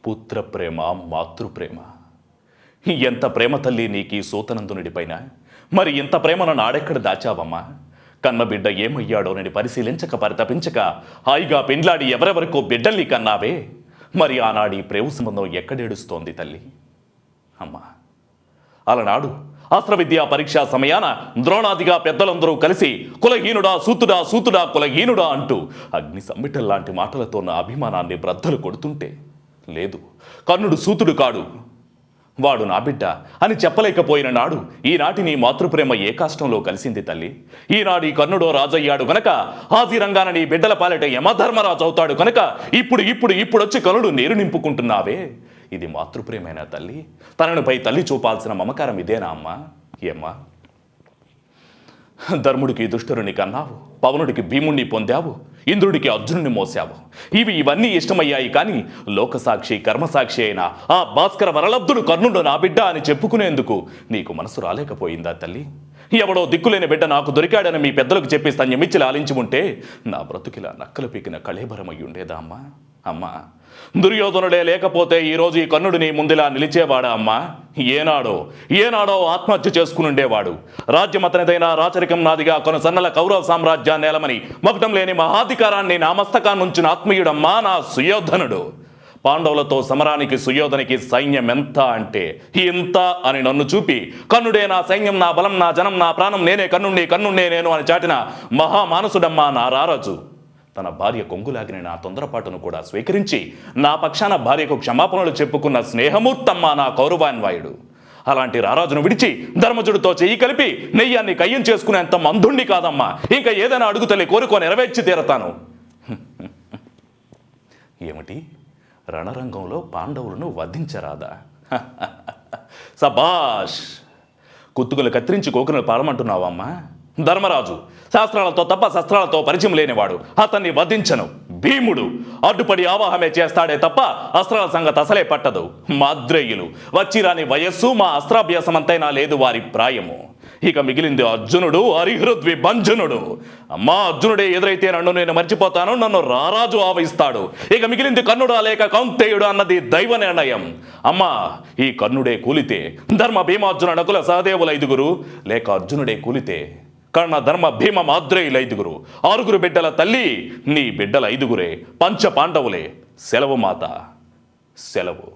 పుత్ర ప్రేమ, మాతృప్రేమ. ఎంత ప్రేమ తల్లి నీకీ సూతనందునిడిపైన. మరి ఇంత ప్రేమను నాడెక్కడ దాచావమ్మా? కన్నబిడ్డ ఏమయ్యాడోనని పరిశీలించక పరితపించక హాయిగా పెండ్లాడి ఎవరెవరికో బిడ్డల్ని కన్నావే. మరి ఆనాడి ప్రేమ సంబంధం ఎక్కడేడుస్తోంది తల్లి? అమ్మా, అలనాడు అస్త్ర విద్యా పరీక్షా సమయాన ద్రోణాదిగా పెద్దలందరూ కలిసి కులహీనుడా సూతుడా, సూతుడా కులహీనుడా అంటూ అగ్ని సమ్మిటల్లాంటి మాటలతో నా అభిమానాన్ని బ్రద్దలు కొడుతుంటే, లేదు కర్ణుడు సూతుడు కాడు, వాడు నా బిడ్డ అని చెప్పలేకపోయిన నాడు ఈనాటి నీ మాతృప్రేమ ఏ కాష్టంలో కలిసింది తల్లి? ఈనాడు ఈ కర్ణుడో రాజయ్యాడు కనుక హాజీరంగాన నీ బిడ్డల పాలిట యమధర్మరాజు అవుతాడు కనుక ఇప్పుడొచ్చి కనుడు నీరు నింపుకుంటున్నావే. ఇది మాతృప్రేమేనా తల్లి? తననుపై తల్లి చూపాల్సిన మమకారం ఇదేనా అమ్మా? ఏమ్మా, ధర్ముడికి దుష్టురుని కన్నావు, పవనుడికి భీముణ్ణి పొందావు, ఇంద్రుడికి అర్జునుని మోసావు. ఇవన్నీ ఇష్టమయ్యాయి కానీ లోకసాక్షి కర్మసాక్షి అయిన ఆ భాస్కర వరలబ్ధుడు కర్ణుడు నా బిడ్డ అని చెప్పుకునేందుకు నీకు మనసు రాలేకపోయిందా తల్లి? ఎవడో దిక్కులేని బిడ్డ నాకు దొరికాడని మీ పెద్దలకు చెప్పి స్తన్యమిచ్చి లాలించి ఉంటే నా బ్రతుకిలా నక్కలు పీకిన కళేబరమయ్యి ఉండేదా అమ్మా? అమ్మా, దుర్యోధనుడే లేకపోతే ఈరోజు ఈ కర్ణుడు నీ ముందులా నిలిచేవాడా అమ్మా? ఏనాడో ఆత్మహత్య చేసుకుని ఉండేవాడు. రాజ్యం అతనిదైనా రాచరికం నాదిగా కొనసన్నల కౌరవ సామ్రాజ్యాన్ని నేలమని మకుటం లేని మహాధికారాన్ని నా మస్తకాన్నుంచిన ఆత్మీయుడమ్మా నా సుయోధనుడు. పాండవులతో సమరానికి సుయోధనికి సైన్యం ఎంత అంటే ఇంత అని నన్ను చూపి కర్ణుడే నా సైన్యం, నా బలం, నా జనం, నా ప్రాణం, నేనే కర్ణుణ్ణే నేను అని చాటిన మహామానసుడమ్మా నా రారాజు. తన భార్య కొంగులాగిన నా తొందరపాటును కూడా స్వీకరించి నా పక్షాన భార్యకు క్షమాపణలు చెప్పుకున్న స్నేహమూర్తమ్మ నా కౌరవాన్వాయుడు. అలాంటి రారాజును విడిచి ధర్మజుడితో చెయ్యి కలిపి నెయ్యాన్ని కయ్యం చేసుకునేంత మందుణ్ణి కాదమ్మా. ఇంకా ఏదైనా అడుగుతలే కోరుకో నెరవేర్చి తీరతాను. ఏమిటి, రణరంగంలో పాండవులను వధించరాదా? సబాష్, కుత్తుకులు కత్తిరించి కోకును పాలమంటున్నావమ్మా? ధర్మరాజు శాస్త్రాలతో తప్ప శస్త్రాలతో పరిచయం లేనివాడు, అతన్ని వధించను. భీముడు అడ్డుపడి ఆవాహమే చేస్తాడే తప్ప అస్త్రాల సంగతి అసలే పట్టదు. మాద్రేయులు వచ్చిరాని వయస్సు, మా అస్త్రాభ్యాసమంతైనా లేదు వారి ప్రాయము. ఇక మిగిలింది అర్జునుడు, హరిహృద్విభంజనుడు. అమ్మా, అర్జునుడే ఎదురైతే నన్ను నేను మర్చిపోతాను, నన్ను రారాజు ఆవహిస్తాడు. ఇక మిగిలింది కర్ణుడా లేక కౌంతేయుడు అన్నది దైవ నిర్ణయం. అమ్మా, ఈ కర్ణుడే కూలితే ధర్మ భీమార్జున నకుల సహదేవుల 5గురు, లేక అర్జునుడే కూలితే కర్ణ ధర్మ భీమ మాద్రేయుల 5గురు. 6గురు బిడ్డల తల్లి నీ బిడ్డల 5గురే, పంచ పాండవులే. సెలవు మాత, సెలవు.